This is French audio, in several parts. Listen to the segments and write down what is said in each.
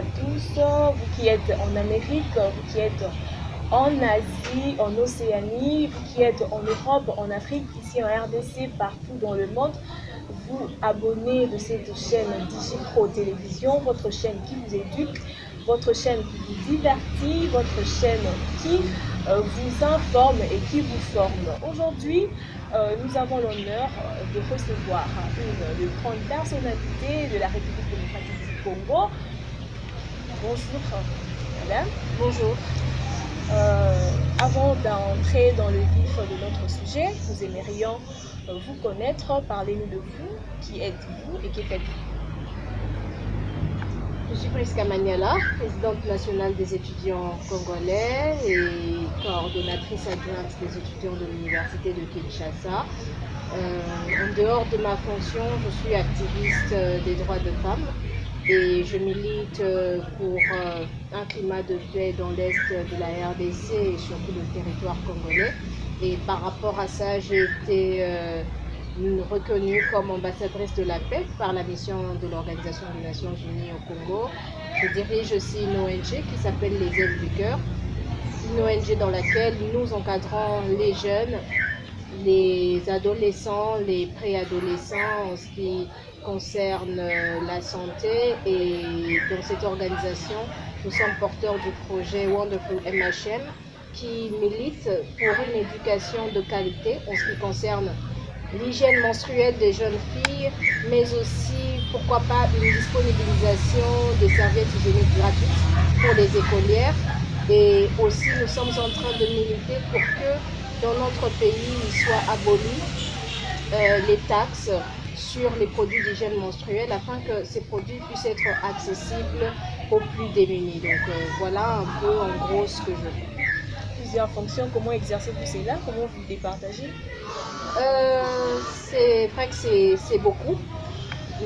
à tous, vous qui êtes en Amérique, vous qui êtes en Asie, en Océanie, vous qui êtes en Europe, en Afrique, ici en RDC, partout dans le monde, vous abonnez de cette chaîne DigiPro Télévision, votre chaîne qui vous éduque, votre chaîne qui vous divertit, votre chaîne qui vous informe et qui vous forme. Aujourd'hui, nous avons l'honneur de recevoir une grande personnalité de la République démocratique du Congo. Bonjour, madame. Bonjour. Avant d'entrer dans le vif de notre sujet, nous aimerions vous connaître. Parlez-nous de vous. Qui êtes-vous et que faites-vous? Je suis Priska Maniala, présidente nationale des étudiants congolais et coordonnatrice adjointe des étudiants de l'université de Kinshasa. En dehors de ma fonction, je suis activiste des droits de femmes et je milite pour un climat de paix dans l'est de la RDC et surtout le territoire congolais. Et par rapport à ça, j'ai été reconnue comme ambassadrice de la paix par la mission de l'Organisation des Nations Unies au Congo. Je dirige aussi une ONG qui s'appelle Les Ailes du Cœur, une ONG dans laquelle nous encadrons les jeunes, les adolescents, les préadolescents en ce qui concerne la santé. Et dans cette organisation, nous sommes porteurs du projet Wonderful MHM qui milite pour une éducation de qualité en ce qui concerne l'hygiène menstruelle des jeunes filles, mais aussi, pourquoi pas, une disponibilisation des serviettes hygiéniques gratuites pour les écolières. Et aussi, nous sommes en train de militer pour que dans notre pays, il soit aboli les taxes sur les produits d'hygiène menstruelle afin que ces produits puissent être accessibles aux plus démunis. Donc voilà un peu en gros ce que je fais. Plusieurs fonctions, comment exercez-vous cela? Comment vous départagez? C'est vrai que c'est beaucoup,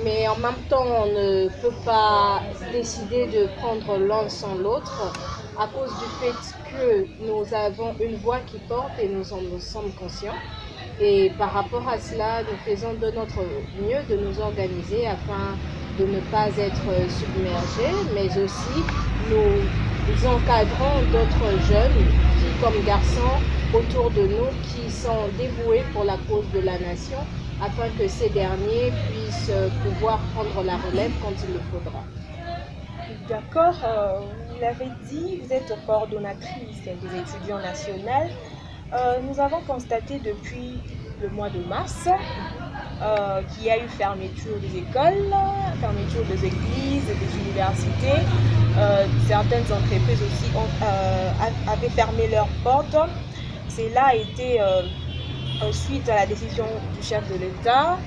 mais en même temps, on ne peut pas décider de prendre l'un sans l'autre à cause du fait que nous avons une voix qui porte et nous en sommes conscients. Et par rapport à cela, nous faisons de notre mieux de nous organiser afin de ne pas être submergés, mais aussi nous encadrons d'autres jeunes, filles comme garçons, autour de nous qui sont dévoués pour la cause de la nation afin que ces derniers puissent pouvoir prendre la relève quand il le faudra. D'accord, vous l'avez dit, vous êtes coordonnatrice des étudiants nationaux. Nous avons constaté depuis le mois de mars qu'il y a eu fermeture des écoles, fermeture des églises, des universités. Certaines entreprises aussi avaient fermé leurs portes. Cela a été suite à la décision du chef de l'État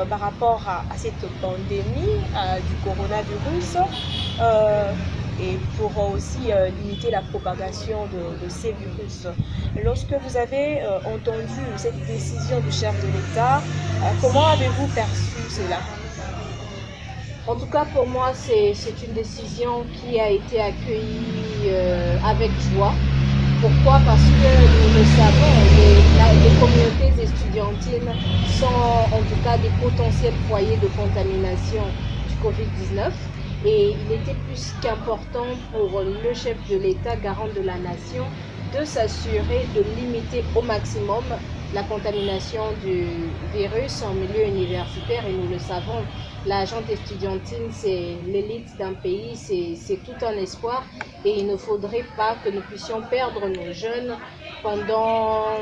par rapport à cette pandémie du coronavirus et pour aussi limiter la propagation de ces virus. Lorsque vous avez entendu cette décision du chef de l'État, comment avez-vous perçu cela? En tout cas, pour moi, c'est une décision qui a été accueillie avec joie. Pourquoi? Parce que nous le savons, les communautés estudiantines sont en tout cas des potentiels foyers de contamination du Covid-19 et il était plus qu'important pour le chef de l'État, garant de la nation, de s'assurer de limiter au maximum la contamination du virus en milieu universitaire. Et nous le savons, la gente estudiantine, c'est l'élite d'un pays, c'est tout un espoir et il ne faudrait pas que nous puissions perdre nos jeunes pendant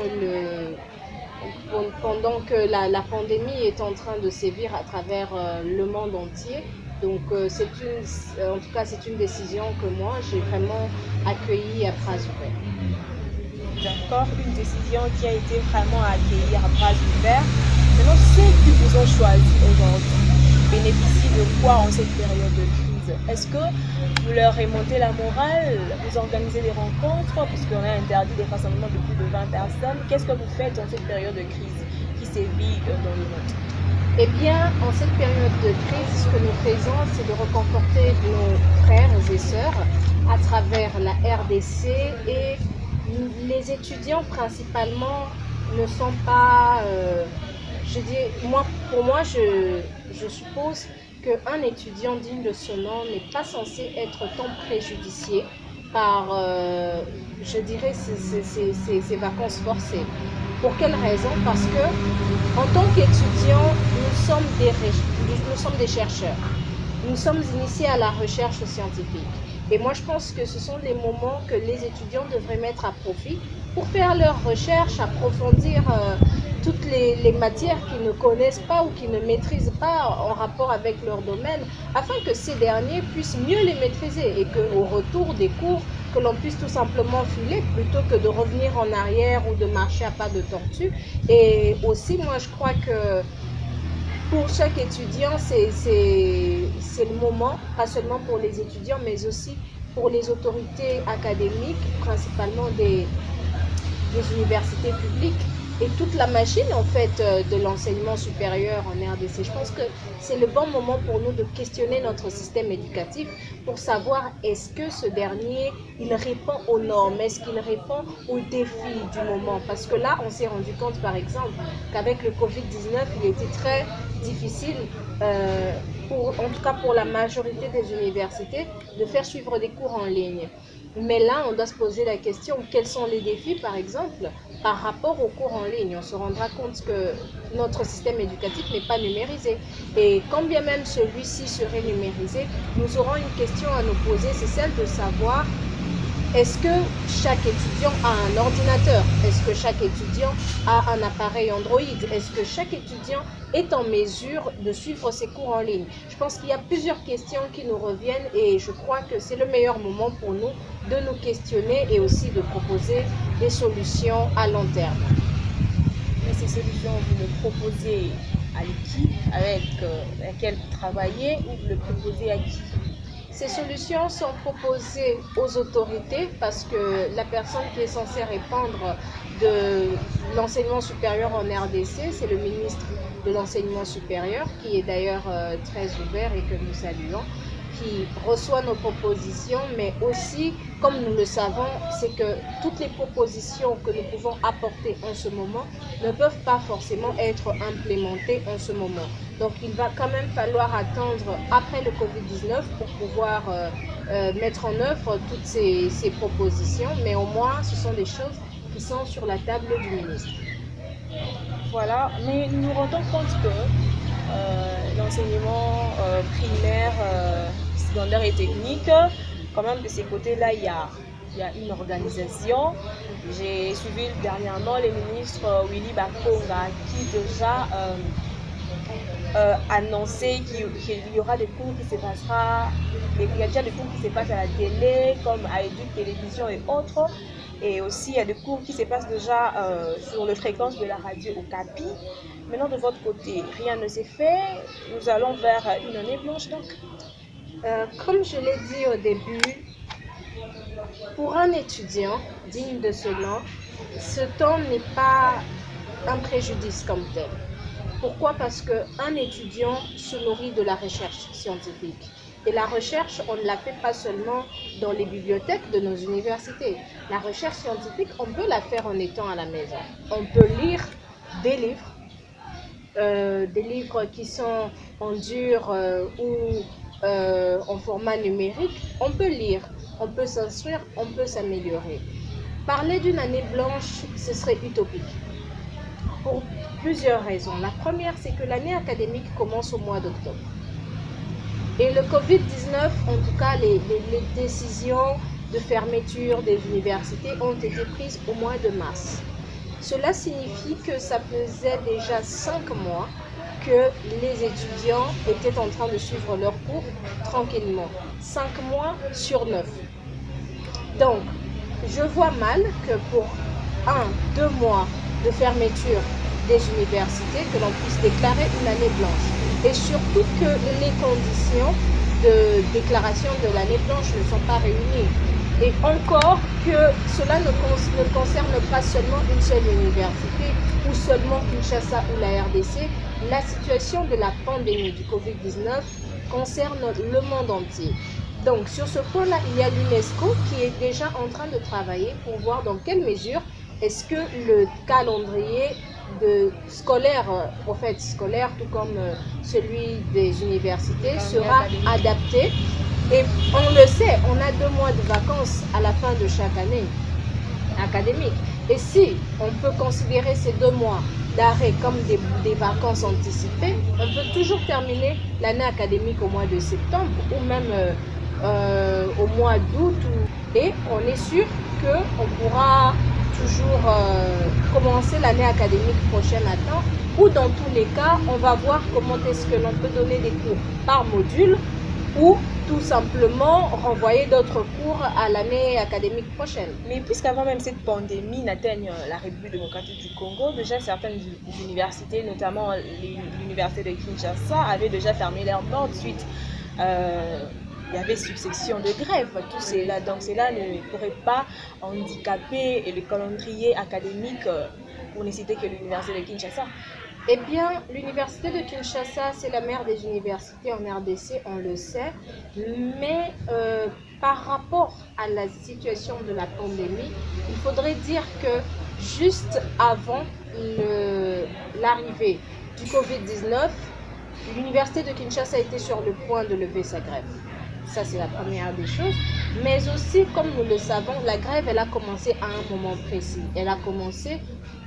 que la pandémie est en train de sévir à travers le monde entier. Donc en tout cas, c'est une décision que moi, j'ai vraiment accueillie à bras ouverts. D'accord, une décision qui a été vraiment accueillie à bras ouverts. Maintenant, ceux qui vous ont choisi aujourd'hui bénéficient de quoi en cette période de crise? Est-ce que vous leur remontez la morale? Vous organisez des rencontres puisqu'on a interdit des rassemblements de plus de 20 personnes? Qu'est-ce que vous faites dans cette période de crise qui sévit dans le monde? Eh bien, en cette période de crise, ce que nous faisons, c'est de reconforter nos frères et sœurs à travers la RDC et les étudiants principalement ne sont pas, pour moi, je suppose qu'un étudiant digne de ce nom n'est pas censé être tant préjudicié par, je dirais, ces vacances forcées. Pour quelle raison? Parce que en tant qu'étudiants, nous sommes des chercheurs. Nous sommes initiés à la recherche scientifique. Et moi, je pense que ce sont des moments que les étudiants devraient mettre à profit pour faire leurs recherches, approfondir toutes les matières qu'ils ne connaissent pas ou qu'ils ne maîtrisent pas en rapport avec leur domaine, afin que ces derniers puissent mieux les maîtriser et qu'au retour des cours, que l'on puisse tout simplement filer plutôt que de revenir en arrière ou de marcher à pas de tortue. Et aussi, moi, je crois que pour chaque étudiant, c'est le moment, pas seulement pour les étudiants, mais aussi pour les autorités académiques, principalement des universités publiques et toute la machine en fait de l'enseignement supérieur en RDC. Je pense que c'est le bon moment pour nous de questionner notre système éducatif pour savoir est-ce que ce dernier, il répond aux normes, est-ce qu'il répond aux défis du moment. Parce que là, on s'est rendu compte par exemple qu'avec le Covid-19, il était très difficile, en tout cas pour la majorité des universités, de faire suivre des cours en ligne. Mais là, on doit se poser la question, quels sont les défis, par exemple, par rapport aux cours en ligne? On se rendra compte que notre système éducatif n'est pas numérisé. Et quand bien même celui-ci serait numérisé, nous aurons une question à nous poser, c'est celle de savoir est-ce que chaque étudiant a un ordinateur? Est-ce que chaque étudiant a un appareil Android? Est-ce que chaque étudiant est en mesure de suivre ses cours en ligne? Je pense qu'il y a plusieurs questions qui nous reviennent et je crois que c'est le meilleur moment pour nous de nous questionner et aussi de proposer des solutions à long terme. Mais ces solutions, vous le proposez à l'équipe avec laquelle vous travaillez ou vous le proposez à qui? Ces solutions sont proposées aux autorités parce que la personne qui est censée répondre de l'enseignement supérieur en RDC, c'est le ministre de l'enseignement supérieur qui est d'ailleurs très ouvert et que nous saluons, qui reçoit nos propositions, mais aussi, comme nous le savons, c'est que toutes les propositions que nous pouvons apporter en ce moment ne peuvent pas forcément être implémentées en ce moment. Donc, il va quand même falloir attendre après le Covid-19 pour pouvoir mettre en œuvre toutes ces propositions, mais au moins, ce sont des choses qui sont sur la table du ministre. Voilà, mais nous nous rendons compte que l'enseignement primaire, secondaire et technique, quand même de ces côtés-là, il y a une organisation. J'ai suivi dernièrement le ministre Willy Bakonga qui déjà annoncé qu'il y aura des cours qui se passera, il y a déjà des cours qui se passent à la télé, comme à Edu Télévision et autres. Et aussi, il y a des cours qui se passent déjà sur les fréquences de la radio au CAPI. Maintenant, de votre côté, rien ne s'est fait. Nous allons vers une année blanche, donc. Comme je l'ai dit au début, pour un étudiant digne de ce nom, ce temps n'est pas un préjudice comme tel. Pourquoi? Parce qu'un étudiant se nourrit de la recherche scientifique. Et la recherche, on ne la fait pas seulement dans les bibliothèques de nos universités. La recherche scientifique, on peut la faire en étant à la maison. On peut lire des livres qui sont en dur ou en format numérique. On peut lire, on peut s'instruire, on peut s'améliorer. Parler d'une année blanche, ce serait utopique. Pour plusieurs raisons. La première, c'est que l'année académique commence au mois d'octobre. Et le Covid-19, en tout cas, les décisions de fermeture des universités ont été prises au mois de mars. Cela signifie que ça faisait déjà 5 mois que les étudiants étaient en train de suivre leurs cours tranquillement. 5 mois sur 9. Donc, je vois mal que pour 1-2 mois de fermeture des universités, que l'on puisse déclarer une année blanche. Et surtout que les conditions de déclaration de l'année blanche ne sont pas réunies. Et encore que cela ne concerne pas seulement une seule université ou seulement Kinshasa ou la RDC. La situation de la pandémie du Covid-19 concerne le monde entier. Donc sur ce point-là, il y a l'UNESCO qui est déjà en train de travailler pour voir dans quelle mesure est-ce que le calendrier scolaire, au fait scolaire, tout comme celui des universités, sera adapté. Et on le sait, on a 2 mois de vacances à la fin de chaque année académique. Et si on peut considérer ces 2 mois d'arrêt comme des vacances anticipées, on peut toujours terminer l'année académique au mois de septembre ou même au mois d'août. Et on est sûr qu'on pourra toujours commencer l'année académique prochaine à temps, ou dans tous les cas, on va voir comment est-ce que l'on peut donner des cours par module ou tout simplement renvoyer d'autres cours à l'année académique prochaine. Mais puisqu'avant même cette pandémie n'atteigne la République démocratique du Congo, déjà certaines universités, notamment l'université de Kinshasa, avaient déjà fermé leurs portes suite. Il y avait succession de grèves, tout cela. Donc cela ne pourrait pas handicaper le calendrier académique pour ne citer que l'université de Kinshasa. Eh bien, l'université de Kinshasa, c'est la mère des universités en RDC, on le sait, mais par rapport à la situation de la pandémie, il faudrait dire que juste avant l'arrivée du Covid-19, l'université de Kinshasa était sur le point de lever sa grève. Ça, c'est la première des choses. Mais aussi, comme nous le savons, la grève, elle a commencé à un moment précis. Elle a commencé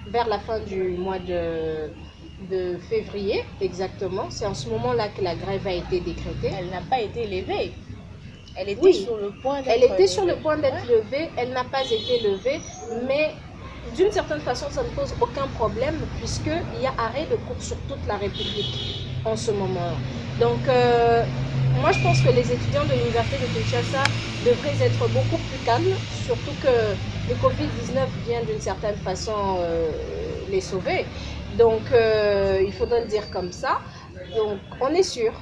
vers la fin du mois de février, exactement. C'est en ce moment-là que la grève a été décrétée. Elle n'a pas été levée. Elle était sur le point d'être levée. Elle était sur le point d'être levée. Elle n'a pas été levée, mais d'une certaine façon, ça ne pose aucun problème puisqu'il y a arrêt de cours sur toute la République en ce moment. Donc, moi, je pense que les étudiants de l'université de Kinshasa devraient être beaucoup plus calmes, surtout que le Covid-19 vient d'une certaine façon les sauver. Donc, il faudrait le dire comme ça. Donc, on est sûr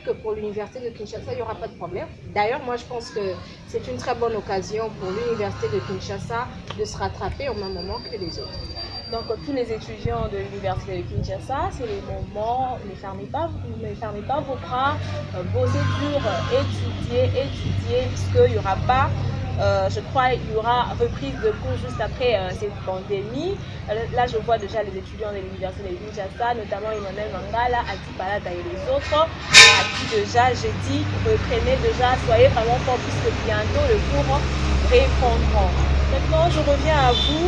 que pour l'université de Kinshasa, il n'y aura pas de problème. D'ailleurs, moi, je pense que c'est une très bonne occasion pour l'université de Kinshasa de se rattraper au même moment que les autres. Donc, tous les étudiants de l'université de Kinshasa, c'est le moment, ne fermez pas vos bras, bossez dur, étudiez, puisqu'il n'y aura pas, je crois, il y aura reprise de cours juste après cette pandémie. Là, je vois déjà les étudiants de l'université de Kinshasa, notamment Emmanuel Mangala, Adi Palata et les autres, à qui déjà j'ai dit, reprenez déjà, soyez vraiment forts, puisque bientôt le cours reprendront. Maintenant, je reviens à vous.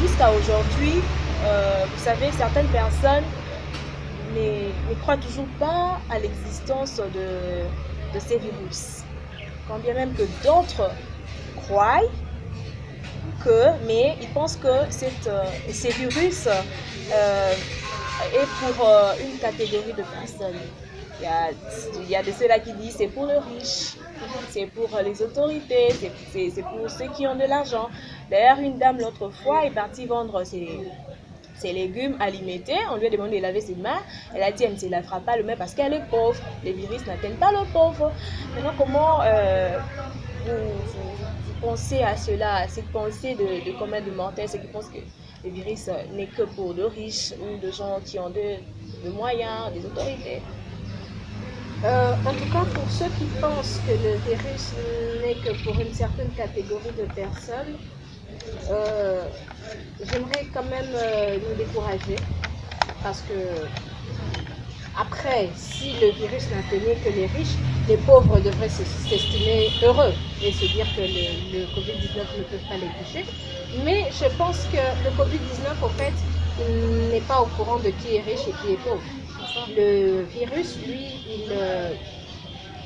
Jusqu'à aujourd'hui, vous savez, certaines personnes ne croient toujours pas à l'existence de ces virus. Quand bien même que d'autres croient mais ils pensent que ces virus est pour une catégorie de personnes. Il y a de ceux-là qui disent c'est pour les riches, c'est pour les autorités, c'est pour ceux qui ont de l'argent. D'ailleurs, une dame l'autre fois est partie vendre ses légumes alimentés. On lui a demandé de laver ses mains. Elle a dit elle ne se lavera pas le main parce qu'elle est pauvre. Les virus n'atteignent pas le pauvre. Maintenant, comment vous pensez à cela, à cette pensée de combien de mortels, ceux qui pensent que le virus n'est que pour de riches ou de gens qui ont de moyens, des autorités? En tout cas, pour ceux qui pensent que le virus n'est que pour une certaine catégorie de personnes, j'aimerais quand même nous décourager parce que après, si le virus n'atteignait que les riches, les pauvres devraient s'estimer heureux et se dire que le Covid-19 ne peut pas les toucher. Mais je pense que le Covid-19, en fait, n'est pas au courant de qui est riche et qui est pauvre. Le virus, lui,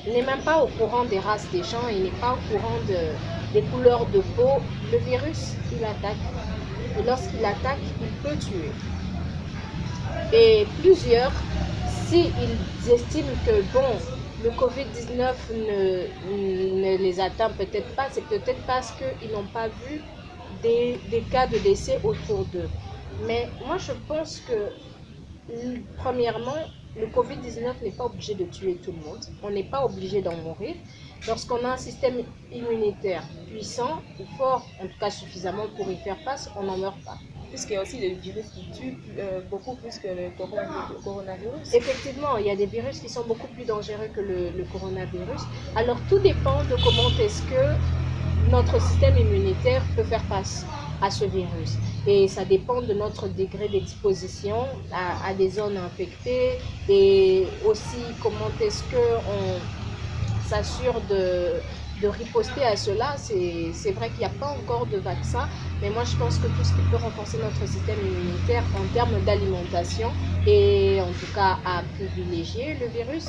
il n'est même pas au courant des races des gens, il n'est pas au courant des couleurs de peau. Le virus, il attaque. Et lorsqu'il attaque, il peut tuer. Et plusieurs, s'ils estiment que, bon, le Covid-19 ne les atteint peut-être pas, c'est peut-être parce qu'ils n'ont pas vu des cas de décès autour d'eux. Mais moi, je pense que premièrement, le Covid-19 n'est pas obligé de tuer tout le monde. On n'est pas obligé d'en mourir. Lorsqu'on a un système immunitaire puissant ou fort, en tout cas suffisamment pour y faire face, on n'en meurt pas. Puisqu'il y a aussi le virus qui tue beaucoup plus que le coronavirus. Effectivement, il y a des virus qui sont beaucoup plus dangereux que le coronavirus. Alors tout dépend de comment est-ce que notre système immunitaire peut faire face à ce virus. Et ça dépend de notre degré d'exposition à des zones infectées et aussi comment est-ce qu'on s'assure de riposter à cela. C'est vrai qu'il n'y a pas encore de vaccin, mais moi je pense que tout ce qui peut renforcer notre système immunitaire en termes d'alimentation et en tout cas à privilégier le virus,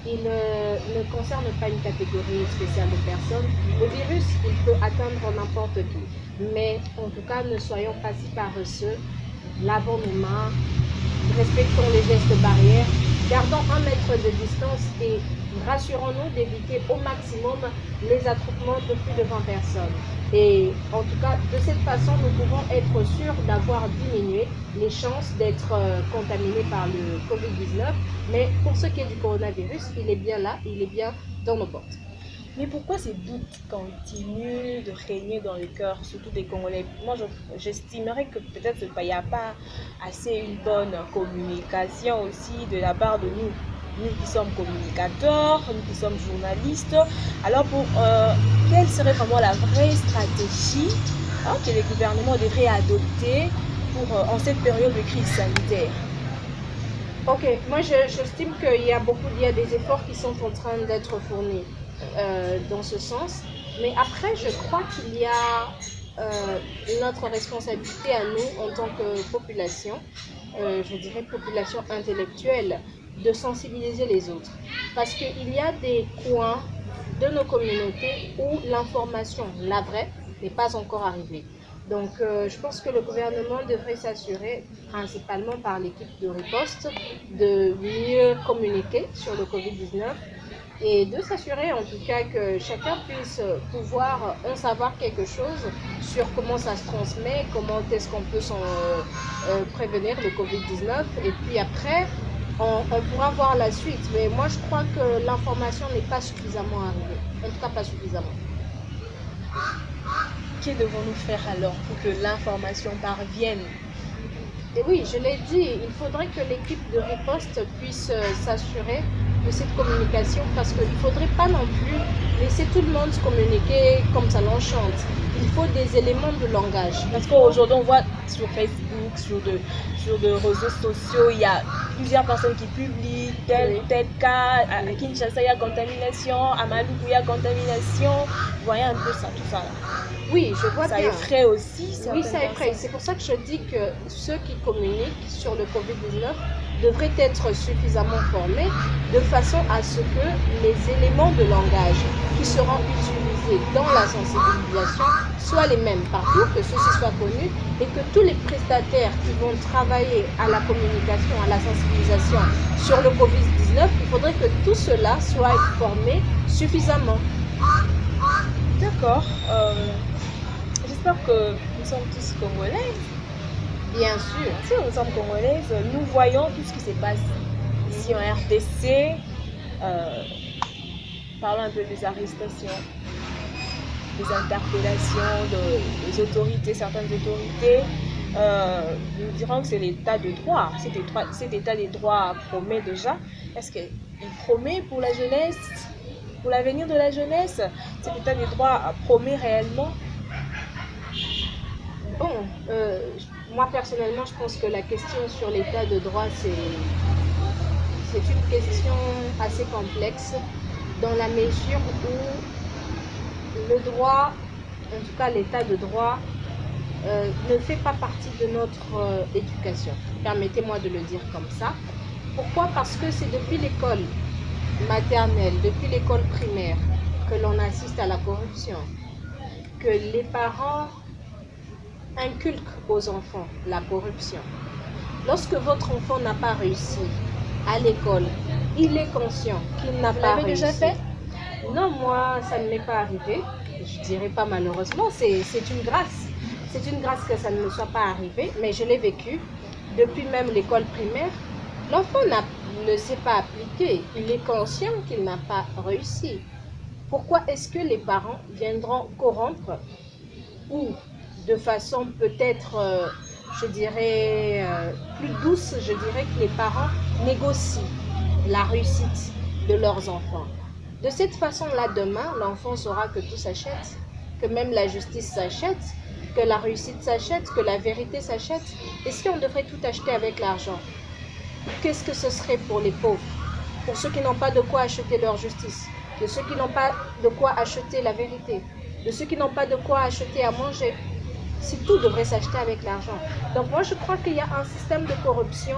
il ne concerne pas une catégorie spéciale de personnes. Le virus, il peut atteindre n'importe qui. Mais en tout cas, ne soyons pas si paresseux. Lavons nos mains, respectons les gestes barrières, gardons 1 mètre de distance et rassurons-nous d'éviter au maximum les attroupements de plus de 20 personnes. Et en tout cas, de cette façon, nous pouvons être sûrs d'avoir diminué les chances d'être contaminés par le Covid-19. Mais pour ce qui est du coronavirus, il est bien là, il est bien dans nos portes. Mais pourquoi ces doutes continuent de régner dans le cœur, surtout des Congolais? Moi, j'estimerais que peut-être il n'y a pas assez une bonne communication aussi de la part de nous qui sommes communicateurs, nous qui sommes journalistes. Alors, quelle serait vraiment la vraie stratégie que les gouvernements devraient adopter en cette période de crise sanitaire? Ok, moi j'estime qu'il y a des efforts qui sont en train d'être fournis dans ce sens. Mais après, je crois qu'il y a notre responsabilité à nous en tant que population, je dirais population intellectuelle, de sensibiliser les autres. Parce qu'il y a des coins de nos communautés où l'information, la vraie, n'est pas encore arrivée. Donc, je pense que le gouvernement devrait s'assurer, principalement par l'équipe de riposte, de mieux communiquer sur le Covid-19 et de s'assurer en tout cas que chacun puisse pouvoir en savoir quelque chose sur comment ça se transmet, comment est-ce qu'on peut prévenir le Covid-19. Et puis après, on pourra voir la suite. Mais moi, je crois que l'information n'est pas suffisamment arrivée. En tout cas, pas suffisamment. Que devons-nous faire alors pour que l'information parvienne? Et oui, je l'ai dit, il faudrait que l'équipe de riposte puisse s'assurer de cette communication parce qu'il ne faudrait pas non plus laisser tout le monde se communiquer comme ça l'enchante. Il faut des éléments de langage. Parce qu'aujourd'hui, on voit sur Facebook, sur des réseaux sociaux, il y a plusieurs personnes qui publient tel cas. À Kinshasa, il y a contamination. À Maluku, il y a contamination. Vous voyez un peu ça, tout ça là. Oui, je vois ça bien. Ça effraie aussi. Oui, ça effraie. C'est pour ça que je dis que ceux qui communiquent sur le Covid-19 devraient être suffisamment formés de façon à ce que les éléments de langage qui seront utilisés dans la sensibilisation soient les mêmes partout, que ceci soit connu et que tous les prestataires qui vont travailler à la communication, à la sensibilisation sur le Covid-19, il faudrait que tout cela soit formé suffisamment. D'accord. J'espère que nous sommes tous Congolais. Bien sûr. Si nous sommes Congolaises, nous voyons tout ce qui se passe ici en RDC. Parlons un peu des arrestations, des interpellations des autorités, certaines autorités. Nous dirons que c'est l'état de droit. Cet état de droit promet déjà. Est-ce qu'il promet pour la jeunesse, pour l'avenir de la jeunesse? Cet état de droit promet réellement? Bon, moi personnellement, je pense que la question sur l'état de droit, c'est une question assez complexe dans la mesure où le droit, en tout cas l'état de droit, ne fait pas partie de notre éducation. Permettez-moi de le dire comme ça. Pourquoi? Parce que c'est depuis l'école maternelle, depuis l'école primaire, que l'on assiste à la corruption, que les parents inculquent aux enfants la corruption. Lorsque votre enfant n'a pas réussi à l'école, il est conscient qu'il n'a pas réussi. Vous l'avez déjà fait? Non, moi, ça ne m'est pas arrivé. Je ne dirais pas malheureusement, c'est une grâce. C'est une grâce que ça ne me soit pas arrivé, mais je l'ai vécu depuis même l'école primaire. L'enfant ne s'est pas appliqué. Il est conscient qu'il n'a pas réussi. Pourquoi est-ce que les parents viendront corrompre ou de façon peut-être, je dirais, plus douce, je dirais que les parents négocient la réussite de leurs enfants. De cette façon-là, demain, l'enfant saura que tout s'achète, que même la justice s'achète que la réussite s'achète, que la vérité s'achète. Et si on devrait tout acheter avec l'argent, qu'est-ce que ce serait pour les pauvres, pour ceux qui n'ont pas de quoi acheter leur justice, de ceux qui n'ont pas de quoi acheter la vérité, de ceux qui n'ont pas de quoi acheter à manger, si tout devrait s'acheter avec l'argent? Donc moi je crois qu'il y a un système de corruption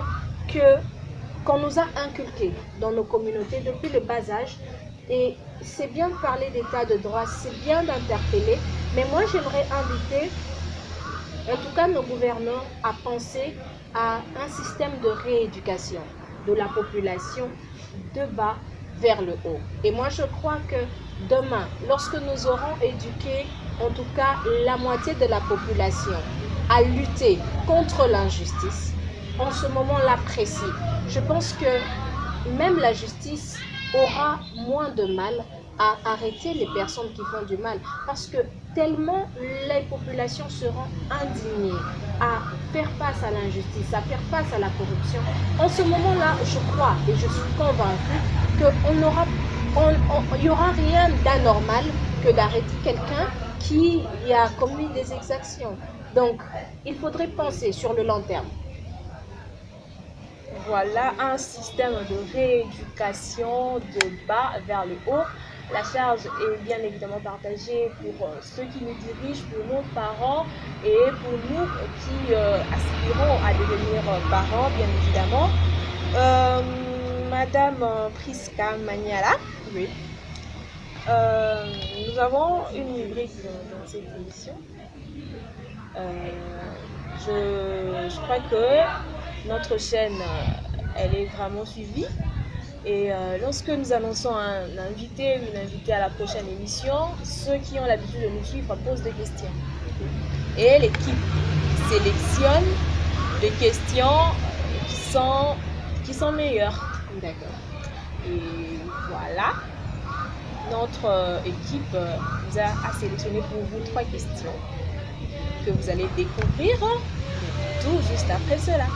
qu'on nous a inculqué dans nos communautés depuis le bas âge. Et c'est bien de parler d'état de droit, c'est bien d'interpeller, mais moi j'aimerais inviter en tout cas nos gouvernants à penser à un système de rééducation de la population de bas vers le haut. Et moi je crois que demain, lorsque nous aurons éduqué en tout cas la moitié de la population à lutter contre l'injustice, en ce moment-là précis, je pense que même la justice aura moins de mal à arrêter les personnes qui font du mal, parce que tellement les populations seront indignées à faire face à l'injustice, à faire face à la corruption. En ce moment-là, je crois et je suis convaincue qu'il n'y aura rien d'anormal que d'arrêter quelqu'un qui a commis des exactions. Donc, il faudrait penser sur le long terme. Voilà un système de rééducation de bas vers le haut. La charge est bien évidemment partagée pour ceux qui nous dirigent, pour nos parents et pour nous qui aspirons à devenir parents, bien évidemment. Madame Priska Maniala, Oui. nous avons une rubrique dans cette émission. Je crois que notre chaîne, elle est vraiment suivie. Et lorsque nous annonçons un invité ou une invitée à la prochaine émission, ceux qui ont l'habitude de nous suivre posent des questions. Et l'équipe sélectionne des questions qui sont meilleures. D'accord. Et voilà, notre équipe nous a sélectionné pour vous 3 questions que vous allez découvrir tout juste après cela.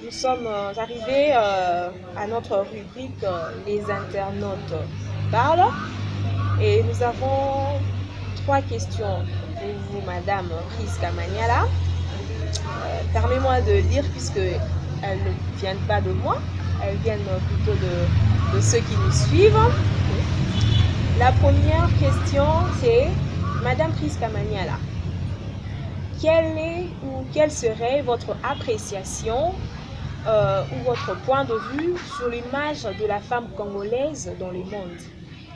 Nous sommes arrivés à notre rubrique Les internautes parlent et nous avons 3 questions pour vous, Madame Priska Maniala. Permets-moi de lire puisque elles ne viennent pas de moi, elles viennent plutôt de ceux qui nous suivent. La première question, c'est Madame Priska Maniala. Quelle est ou quelle serait votre appréciation ou votre point de vue sur l'image de la femme congolaise dans le monde,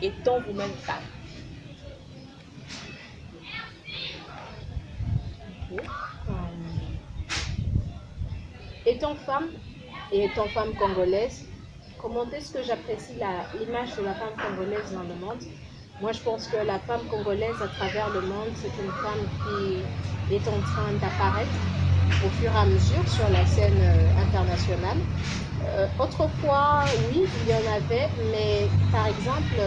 étant vous-même femme? Étant femme et étant femme congolaise, comment est-ce que j'apprécie l'image de la femme congolaise dans le monde? Moi, je pense que la femme congolaise à travers le monde, c'est une femme qui est en train d'apparaître au fur et à mesure sur la scène internationale. Autrefois, oui, il y en avait, mais par exemple,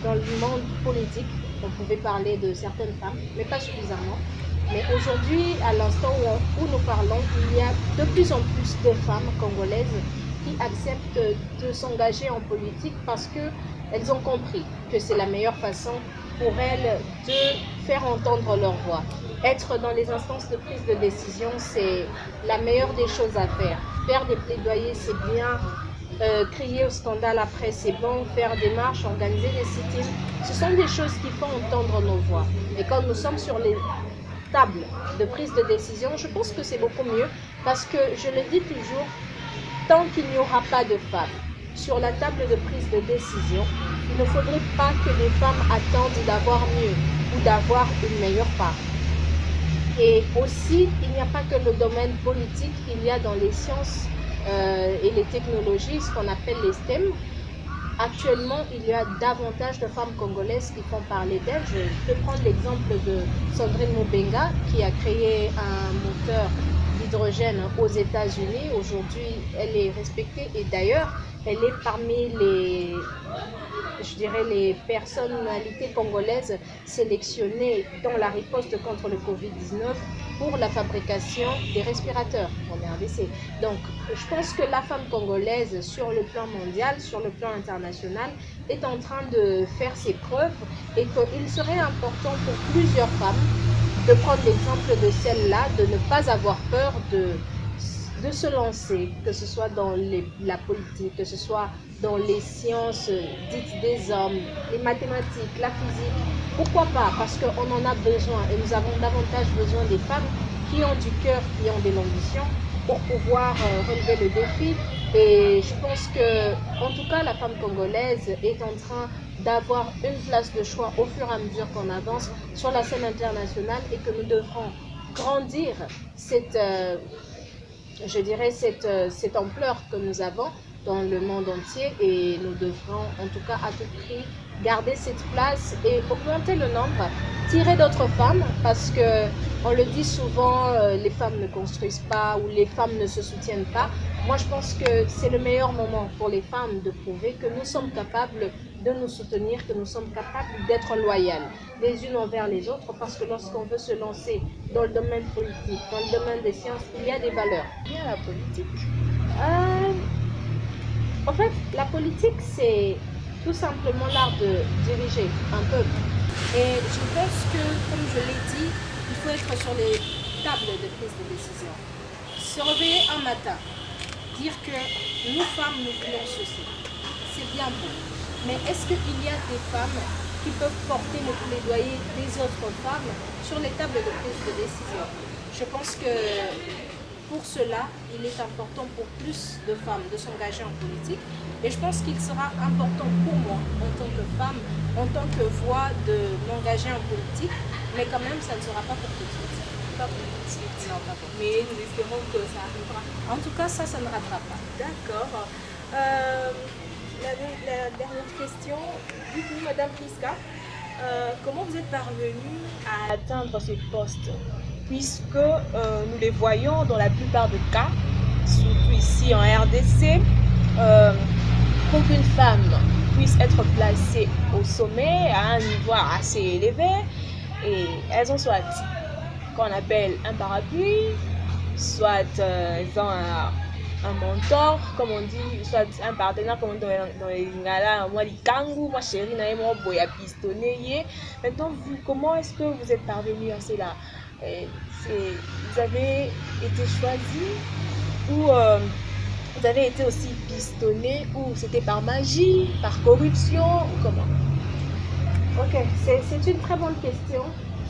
dans le monde politique, on pouvait parler de certaines femmes, mais pas suffisamment. Mais aujourd'hui, à l'instant où nous parlons, il y a de plus en plus de femmes congolaises qui acceptent de s'engager en politique parce qu'elles ont compris que c'est la meilleure façon pour elles de faire entendre leur voix. Être dans les instances de prise de décision, c'est la meilleure des choses à faire. Faire des plaidoyers, c'est bien. Crier au scandale après, c'est bon. Faire des marches, organiser des sit-ins, ce sont des choses qui font entendre nos voix. Et quand nous sommes sur les tables de prise de décision, je pense que c'est beaucoup mieux parce que, je le dis toujours, tant qu'il n'y aura pas de femmes sur la table de prise de décision, il ne faudrait pas que les femmes attendent d'avoir mieux ou d'avoir une meilleure part. Et aussi, il n'y a pas que le domaine politique, il y a dans les sciences et les technologies, ce qu'on appelle les STEM. Actuellement, il y a davantage de femmes congolaises qui font parler d'elles. Je peux prendre l'exemple de Sandrine Mubenga, qui a créé un moteur d'hydrogène aux États-Unis. Aujourd'hui, elle est respectée et d'ailleurs, elle est parmi les personnalités congolaises sélectionnées dans la riposte contre le Covid-19 pour la fabrication des respirateurs pour les AVC. Donc, je pense que la femme congolaise, sur le plan mondial, sur le plan international, est en train de faire ses preuves et qu'il serait important pour plusieurs femmes de prendre l'exemple de celle-là, de ne pas avoir peur de se lancer, que ce soit dans la politique, que ce soit dans les sciences dites des hommes, les mathématiques, la physique. Pourquoi pas? Parce qu'on en a besoin et nous avons davantage besoin des femmes qui ont du cœur, qui ont de l'ambition pour pouvoir relever le défi. Et je pense que, en tout cas, la femme congolaise est en train d'avoir une place de choix au fur et à mesure qu'on avance sur la scène internationale et que nous devrons grandir cette, je dirais, cette ampleur que nous avons dans le monde entier et nous devrons, en tout cas, à tout prix, garder cette place et augmenter le nombre, tirer d'autres femmes parce que on le dit souvent, les femmes ne construisent pas ou les femmes ne se soutiennent pas. Moi, je pense que c'est le meilleur moment pour les femmes de prouver que nous sommes capables de nous soutenir, que nous sommes capables d'être loyales les unes envers les autres parce que lorsqu'on veut se lancer dans le domaine politique, dans le domaine des sciences, il y a des valeurs. Bien la politique. En fait, la politique, c'est tout simplement l'art de diriger un peuple. Et je pense que, comme je l'ai dit, il faut être sur les tables de prise de décision. Se réveiller un matin, dire que nous femmes, nous voulons ceci, c'est bien beau. Mais est-ce qu'il y a des femmes qui peuvent porter le plaidoyer des autres femmes sur les tables de prise de décision? Je pense que pour cela, il est important pour plus de femmes de s'engager en politique. Et je pense qu'il sera important pour moi, en tant que femme, en tant que voix, de m'engager en politique. Mais quand même, ça ne sera pas pour tout de suite. Pas pour tout de suite. Non, pas pour tout de Mais nous espérons que ça arrivera. suite. En tout cas, ça ne rattrape pas. D'accord. La dernière question, dites-nous, Madame Priska, comment vous êtes parvenue à atteindre ce poste? Puisque nous les voyons dans la plupart des cas, surtout ici en RDC, pour qu'une femme puisse être placée au sommet à un niveau assez élevé, et elles ont soit qu'on appelle un parapluie, soit elles ont un mentor, comme on dit, soit un partenaire, comme on dit dans les lingala, moi likangu, moi chérie, moi boya pistonné. Maintenant, comment est-ce que vous êtes parvenu à cela? Vous avez été choisi ou vous avez été aussi pistonné ou c'était par magie, par corruption ou comment? Ok, c'est une très bonne question.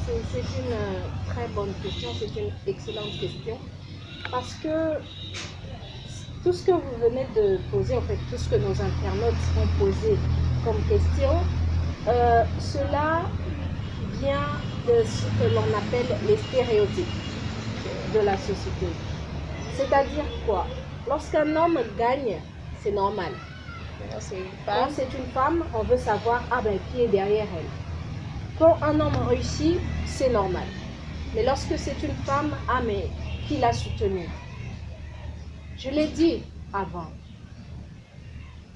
C'est une très bonne question, c'est une excellente question. Parce que tout ce que vous venez de poser, en fait, tout ce que nos internautes ont posé comme question, cela vient de ce que l'on appelle les stéréotypes de la société. C'est-à-dire quoi? Lorsqu'un homme gagne, c'est normal. Quand c'est une femme, on veut savoir qui est derrière elle. Quand un homme réussit, c'est normal. Mais lorsque c'est une femme, mais qui l'a soutenue? Je l'ai dit avant.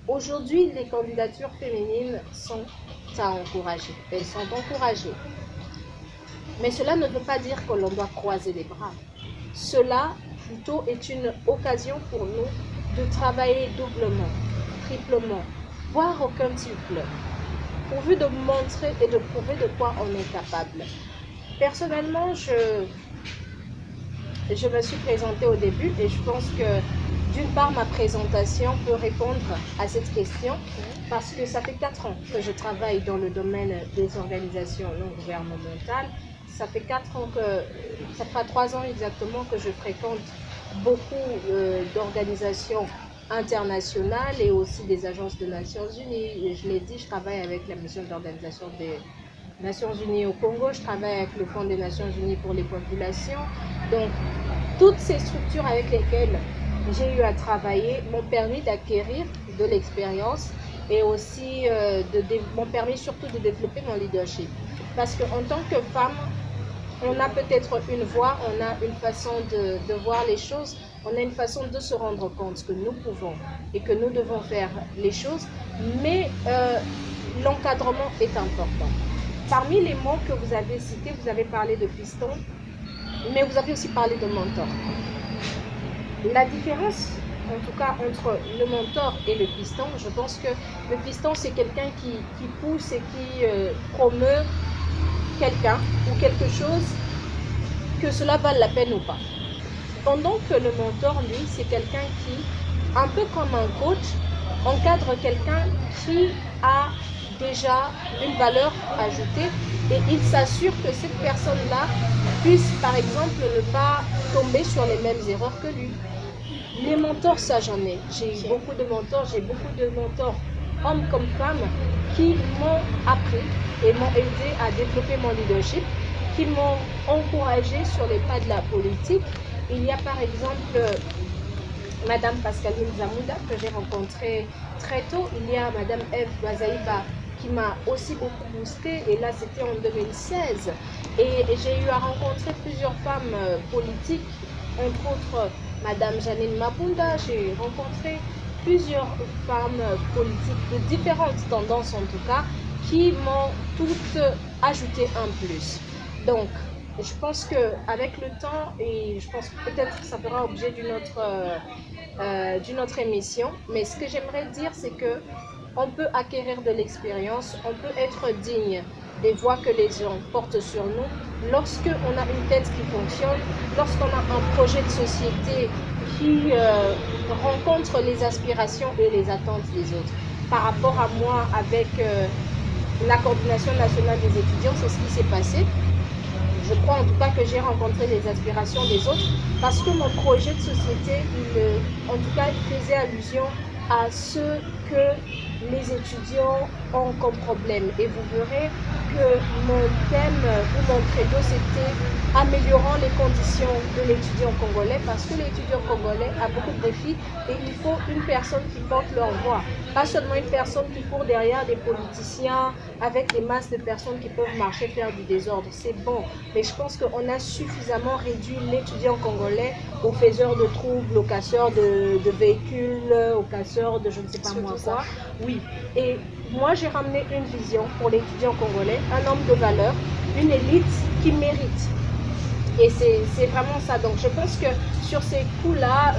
Aujourd'hui, les candidatures féminines sont à encourager. Elles sont encouragées. Mais cela ne veut pas dire que l'on doit croiser les bras. Cela, plutôt, est une occasion pour nous de travailler doublement, triplement, voire au quintuple, pourvu de montrer et de prouver de quoi on est capable. Personnellement, je me suis présentée au début et je pense que d'une part, ma présentation peut répondre à cette question parce que ça fait 4 ans que je travaille dans le domaine des organisations non gouvernementales. Ça fait 3 ans exactement que je fréquente beaucoup d'organisations internationales et aussi des agences des Nations Unies. Et je l'ai dit, je travaille avec la mission d'organisation des Nations Unies au Congo, je travaille avec le Fonds des Nations Unies pour les populations. Donc, toutes ces structures avec lesquelles j'ai eu à travailler m'ont permis d'acquérir de l'expérience et aussi m'ont permis surtout de développer mon leadership. Parce qu'en tant que femme, on a peut-être une voix, on a une façon de voir les choses, on a une façon de se rendre compte que nous pouvons et que nous devons faire les choses, mais l'encadrement est important. Parmi les mots que vous avez cités, vous avez parlé de piston. Mais vous avez aussi parlé de mentor. La différence, en tout cas, entre le mentor et le piston, je pense que le piston, c'est quelqu'un qui pousse et qui promeut quelqu'un ou quelque chose, que cela vale la peine ou pas. Pendant que le mentor, lui, c'est quelqu'un qui, un peu comme un coach, encadre quelqu'un qui a déjà une valeur ajoutée et il s'assure que cette personne-là puisse, par exemple, ne pas tomber sur les mêmes erreurs que lui. Les mentors, ça j'en ai. J'ai beaucoup de mentors, hommes comme femmes, qui m'ont appris et m'ont aidé à développer mon leadership, qui m'ont encouragé sur les pas de la politique. Il y a par exemple Madame Pascaline Zamouda que j'ai rencontrée très tôt. Il y a Madame Eve Bazaïba qui m'a aussi beaucoup boosté, et là c'était en 2016. Et j'ai eu à rencontrer plusieurs femmes politiques, entre autres Madame Janine Mabunda. J'ai rencontré plusieurs femmes politiques de différentes tendances en tout cas, qui m'ont toutes ajouté un plus. Donc, je pense qu'avec le temps, et je pense peut-être que ça fera objet d'une autre émission, mais ce que j'aimerais dire, c'est que on peut acquérir de l'expérience, on peut être digne des voix que les gens portent sur nous lorsque on a une tête qui fonctionne, lorsqu'on a un projet de société qui rencontre les aspirations et les attentes des autres. Par rapport à moi, avec la coordination nationale des étudiants, c'est ce qui s'est passé. Je crois en tout cas que j'ai rencontré les aspirations des autres, parce que mon projet de société, en tout cas, faisait allusion à ce que les étudiants ont comme problème. Et vous verrez que mon thème ou mon credo, c'était améliorant les conditions de l'étudiant congolais, parce que l'étudiant congolais a beaucoup de défis et il faut une personne qui porte leur voix. Pas seulement une personne qui court derrière des politiciens avec des masses de personnes qui peuvent marcher faire du désordre. C'est bon, mais je pense qu'on a suffisamment réduit l'étudiant congolais aux faiseurs de troubles, aux casseurs de véhicules, aux casseurs de je ne sais pas moi quoi. Oui, et moi j'ai ramené une vision pour l'étudiant congolais, un homme de valeur, une élite qui mérite. Et c'est vraiment ça. Donc je pense que sur ces coups-là,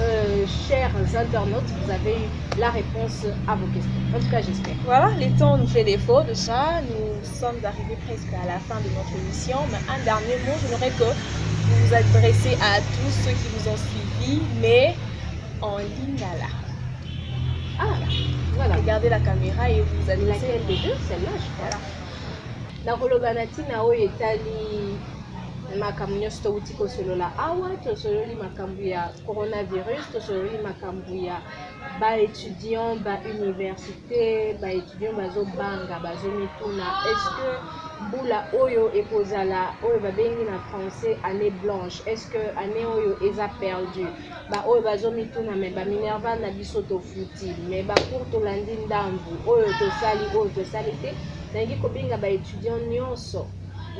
chers internautes, vous avez eu la réponse à vos questions. En tout cas, j'espère. Voilà, le temps nous fait défaut de ça. Nous sommes arrivés presque à la fin de notre émission. Mais un dernier mot, j'aimerais que vous vous adressez à tous ceux qui vous ont suivis, mais en lingala. Ah, voilà. Regardez la caméra et vous adressez. Laquelle des deux? Celle-là, je crois. Nakolobanati nao etali makambo nyonso touti kosolola awa, tosololi makambo ya coronavirus, tosololi makambo ya baétudiant bauniversité, baétudiant bazobanga, bazomituna est-ce que mbula oyo ekozala oyo babengi na français année blanche, est-ce que année oyo eza perdu, oyo bazomituna me baminerva na biso tofuti me bacour tolandi ndambu oyo tosali te. Nangi kobenga baétudiant nyonso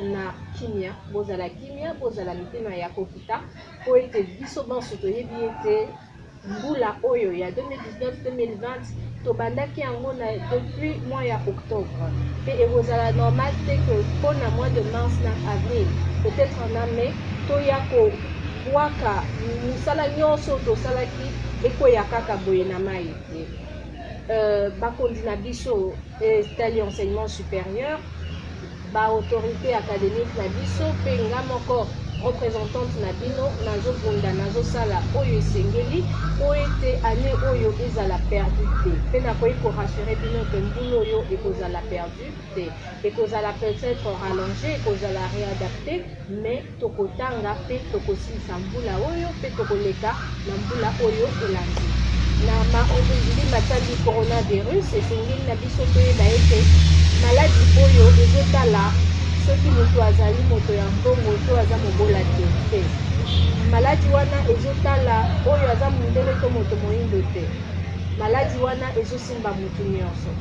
na kimia, bozala kimia, bozala mitema ya kokita po ete biso banso toyebi ete mbula oyo ya 2019-2020 tobandaki yango depuis mois ya octobre, pe ekozala normal te que mpona mois de mars na avril peut-être na mai toya kobwaka misala nyonso tosalaki ekoya kaka boye na mai te. Bakondi na biso etali enseignement supérieur, autorité académique na biso, pe nga moko représentante na bino nazobunda nazosala oyo esengeli po ete année oyo ezala perdu te, pe nakoki korassurer bino ke mbula oyo ekozala perdu te, ekozala peut-être rallongé, ekozala réadapté, mais tokotanga pe tokosilisa mbula oyo pe tokoleka na mbula oyo elandi. Na maobezili matali coronavirus esengeli na biso toyeba ete maladi oyo ezotala soki moto azali moto ya mbongo to aza mobola te. Maladi wana ezotala oyo aza mondele to moto moyindo te. Maladi wana ezosimba moto nyonso.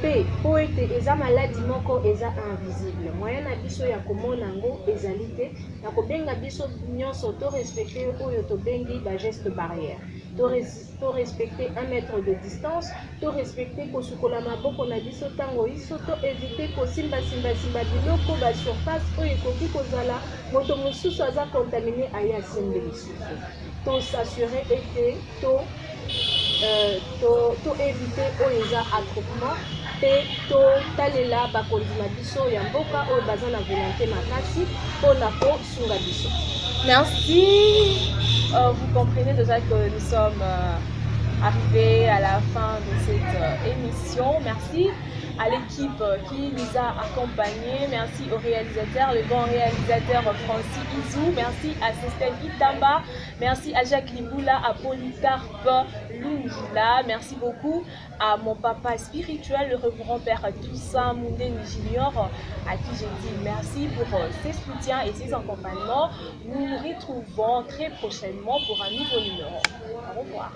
Pe po ete eza maladi moko eza invisible. Moyen na biso ya komona yango ezali te, na kobenga biso nyonso to respecter oyo tobengi ba geste barrière. to respecter 1 mètre de distance, to respecter kosukola maboko na biso tango iso, to éviter kosimba biloko ba surface oyo ekoki kozala moto mosusu aza contaminé aye asembe lisusu. To s'assurer ete to éviter oyo eza attroupement pe totalela bakonzi na biso ya mboka oyo baza na volonté makasi mpona kosunga biso. Merci. Vous comprenez déjà que nous sommes arrivés à la fin de cette émission. Merci à l'équipe qui nous a accompagnés. Merci au réalisateur, le bon réalisateur Francis Izou. Merci à Cécile Itamba. Merci à Jacques Liboula, à Polycarpe Lungila. Merci beaucoup à mon papa spirituel, le reverend Père Toussaint Moundeni Junior, à qui je dis merci pour ses soutiens et ses accompagnements. Nous nous retrouvons très prochainement pour un nouveau numéro. Au revoir.